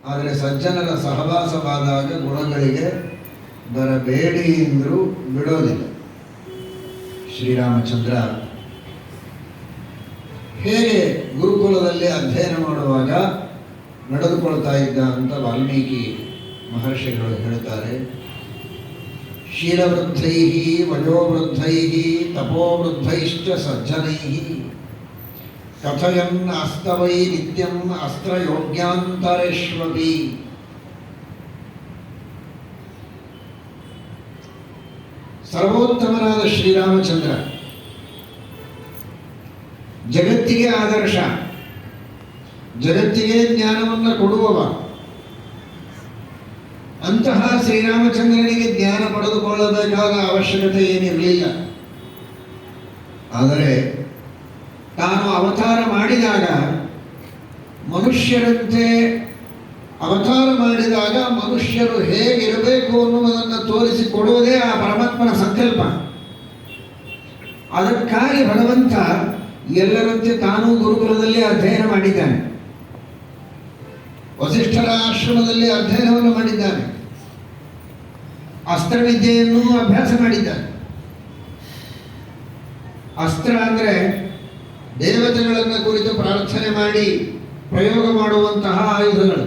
ಆದರೆ ಸಜ್ಜನರ ಸಹವಾಸವಾದಾಗ ಗುಣಗಳಿಗೆ ಬರಬೇಡಿ ಎಂದರೂ ಬಿಡೋದಿಲ್ಲ. ಶ್ರೀರಾಮಚಂದ್ರ ಹೇಗೆ ಗುರುಕುಲದಲ್ಲಿ ಅಧ್ಯಯನ ಮಾಡುವಾಗ ನಡೆದುಕೊಳ್ತಾ ಇದ್ದ ಅಂತ ವಾಲ್ಮೀಕಿ ಮಹರ್ಷಿಗಳು ಹೇಳ್ತಾರೆ. ಶೀಲವೃದ್ಧೈ ವಯೋವೃದ್ಧೈ ತಪೋವೃದ್ಧೈಶ್ಚ ಸಜ್ಜನೈ ಕಥಯನ್ ಅಸ್ತವೈ ನಿತ್ಯಂ ಅಸ್ತ್ರಯೋಗ್ಯಾಂತರೇಶ್ವಪಿ. ಸರ್ವೋತ್ತಮನಾದ ಶ್ರೀರಾಮಚಂದ್ರ ಜಗತ್ತಿಗೆ ಆದರ್ಶ, ಜಗತ್ತಿಗೆ ಜ್ಞಾನವನ್ನು ಕೊಡುವವ. ಅಂತಹ ಶ್ರೀರಾಮಚಂದ್ರನಿಗೆ ಜ್ಞಾನ ಪಡೆದುಕೊಳ್ಳಬೇಕಾದ ಅವಶ್ಯಕತೆ ಏನಿರಲಿಲ್ಲ. ಆದರೆ ತಾನು ಅವತಾರ ಮಾಡಿದಾಗ ಮನುಷ್ಯರಂತೆ ಅವತಾರ ಮಾಡಿದಾಗ ಮನುಷ್ಯರು ಹೇಗಿರಬೇಕು ಅನ್ನುವುದನ್ನು ತೋರಿಸಿಕೊಡುವುದೇ ಆ ಪರಮಾತ್ಮನ ಸಂಕಲ್ಪ. ಅದಕ್ಕಾಗಿ ಭಗವಂತ ಎಲ್ಲರಂತೆ ತಾನೂ ಗುರುಕುಲದಲ್ಲಿ ಅಧ್ಯಯನ ಮಾಡಿದ್ದಾನೆ, ವಸಿಷ್ಠರ ಆಶ್ರಮದಲ್ಲಿ ಅಧ್ಯಯನವನ್ನು ಮಾಡಿದ್ದಾನೆ, ಅಸ್ತ್ರವಿದ್ಯೆಯನ್ನು ಅಭ್ಯಾಸ ಮಾಡಿದ್ದಾನೆ. ಅಸ್ತ್ರ ಅಂದರೆ ದೇವತೆಗಳನ್ನು ಕುರಿತು ಪ್ರಾರ್ಥನೆ ಮಾಡಿ ಪ್ರಯೋಗ ಮಾಡುವಂತಹ ಆಯುಧಗಳು.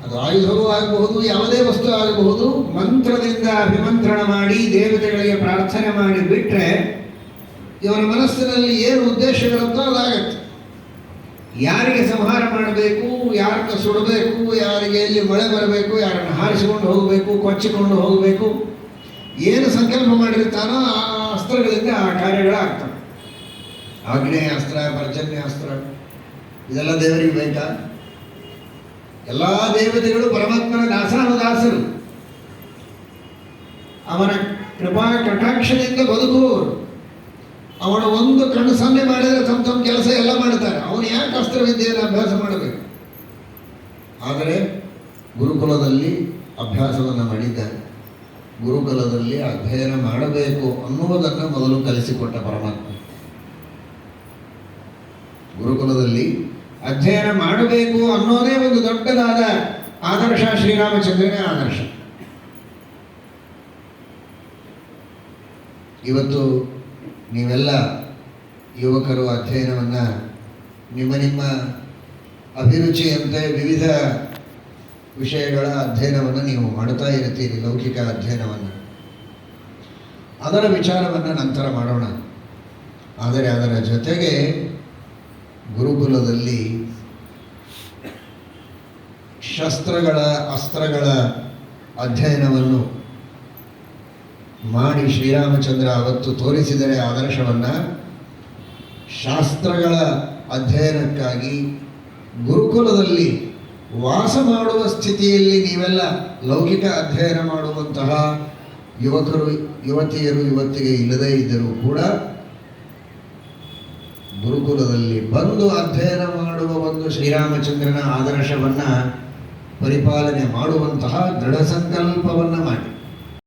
ಅದು ಆಯುಧವೂ ಆಗಬಹುದು, ಯಾವುದೇ ವಸ್ತು ಆಗಬಹುದು. ಮಂತ್ರದಿಂದ ಅಭಿಮಂತ್ರಣ ಮಾಡಿ ದೇವತೆಗಳಿಗೆ ಪ್ರಾರ್ಥನೆ ಮಾಡಿ ಬಿಟ್ಟರೆ ಇವನ ಮನಸ್ಸಿನಲ್ಲಿ ಏನು ಉದ್ದೇಶಗಳಿರುತ್ತೋ ಅದಾಗತ್ತೆ. ಯಾರಿಗೆ ಸಂಹಾರ ಮಾಡಬೇಕು, ಯಾರನ್ನು ಸುಡಬೇಕು, ಯಾರಿಗೆ ಎಲ್ಲಿ ಮಳೆ ಬರಬೇಕು, ಯಾರನ್ನು ಹಾರಿಸಿಕೊಂಡು ಹೋಗಬೇಕು, ಕೊಚ್ಚಿಕೊಂಡು ಹೋಗಬೇಕು, ಏನು ಸಂಕಲ್ಪ ಮಾಡಿರ್ತಾನೋ ಆ ಅಸ್ತ್ರಗಳಿಂದ ಆ ಕಾರ್ಯಗಳಾಗ್ತವೆ. ಆಗ್ನೇಯ ಅಸ್ತ್ರ, ಪರ್ಜನ್ಯ ಅಸ್ತ್ರ, ಇದೆಲ್ಲ ದೇವರಿಗೆ ಬೇಕಾ? ಎಲ್ಲ ದೇವತೆಗಳು ಪರಮಾತ್ಮನ ದಾಸಾನುದಾಸರು, ಅವನ ಕೃಪಾ ಕಟಾಕ್ಷದಿಂದ ಬದುಕುವವರು. ಅವನ ಒಂದು ಕಣ್ಣು ಸನ್ನೆ ಮಾಡಿದರೆ ತಮ್ಮ ಕೆಲಸ ಎಲ್ಲ ಮಾಡ್ತಾರೆ. ಅವನು ಯಾಕೆ ಅಸ್ತ್ರವಿದ್ಯೆಯನ್ನು ಅಭ್ಯಾಸ ಮಾಡಬೇಕು? ಆದರೆ ಗುರುಕುಲದಲ್ಲಿ ಅಭ್ಯಾಸವನ್ನು ಮಾಡಿದ್ದಾನೆ. ಗುರುಕುಲದಲ್ಲಿ ಅಧ್ಯಯನ ಮಾಡಬೇಕು ಅನ್ನುವುದನ್ನು ಮೊದಲು ಕಲಿಸಿಕೊಟ್ಟ ಪರಮಾತ್ಮ. ಗುರುಕುಲದಲ್ಲಿ ಅಧ್ಯಯನ ಮಾಡಬೇಕು ಅನ್ನೋದೇ ಒಂದು ದೊಡ್ಡದಾದ ಆದರ್ಶ. ಶ್ರೀರಾಮಚಂದ್ರನೇ ಆದರ್ಶ. ಇವತ್ತು ನೀವೆಲ್ಲ ಯುವಕರು ಅಧ್ಯಯನವನ್ನು ನಿಮ್ಮ ಅಭಿರುಚಿಯಂತೆ ವಿವಿಧ ವಿಷಯಗಳ ಅಧ್ಯಯನವನ್ನು ನೀವು ಮಾಡ್ತಾ ಇರ್ತೀರಿ, ಲೌಕಿಕ ಅಧ್ಯಯನವನ್ನು. ಅದರ ವಿಚಾರವನ್ನು ನಂತರ ಮಾಡೋಣ. ಆದರೆ ಅದರ ಜೊತೆಗೆ ಗುರುಕುಲದಲ್ಲಿ ಶಸ್ತ್ರಗಳ, ಅಸ್ತ್ರಗಳ ಅಧ್ಯಯನವನ್ನು ಮಾಡಿ ಶ್ರೀರಾಮಚಂದ್ರ ಅವತ್ತು ತೋರಿಸಿದರೆ ಆದರ್ಶವನ್ನು, ಶಾಸ್ತ್ರಗಳ ಅಧ್ಯಯನಕ್ಕಾಗಿ ಗುರುಕುಲದಲ್ಲಿ ವಾಸ ಮಾಡುವ ಸ್ಥಿತಿಯಲ್ಲಿ ನೀವೆಲ್ಲ ಲೌಕಿಕ ಅಧ್ಯಯನ ಮಾಡುವಂತಹ ಯುವಕರು ಯುವತಿಯರು ಇವತ್ತಿಗೆ ಇಲ್ಲದೇ ಇದ್ದರೂ ಕೂಡ ಗುರುಕುಲದಲ್ಲಿ ಬಂದು ಅಧ್ಯಯನ ಮಾಡುವ ಒಂದು ಶ್ರೀರಾಮಚಂದ್ರನ ಆದರ್ಶವನ್ನು ಪರಿಪಾಲನೆ ಮಾಡುವಂತಹ ದೃಢ ಸಂಕಲ್ಪವನ್ನು ಮಾಡಿ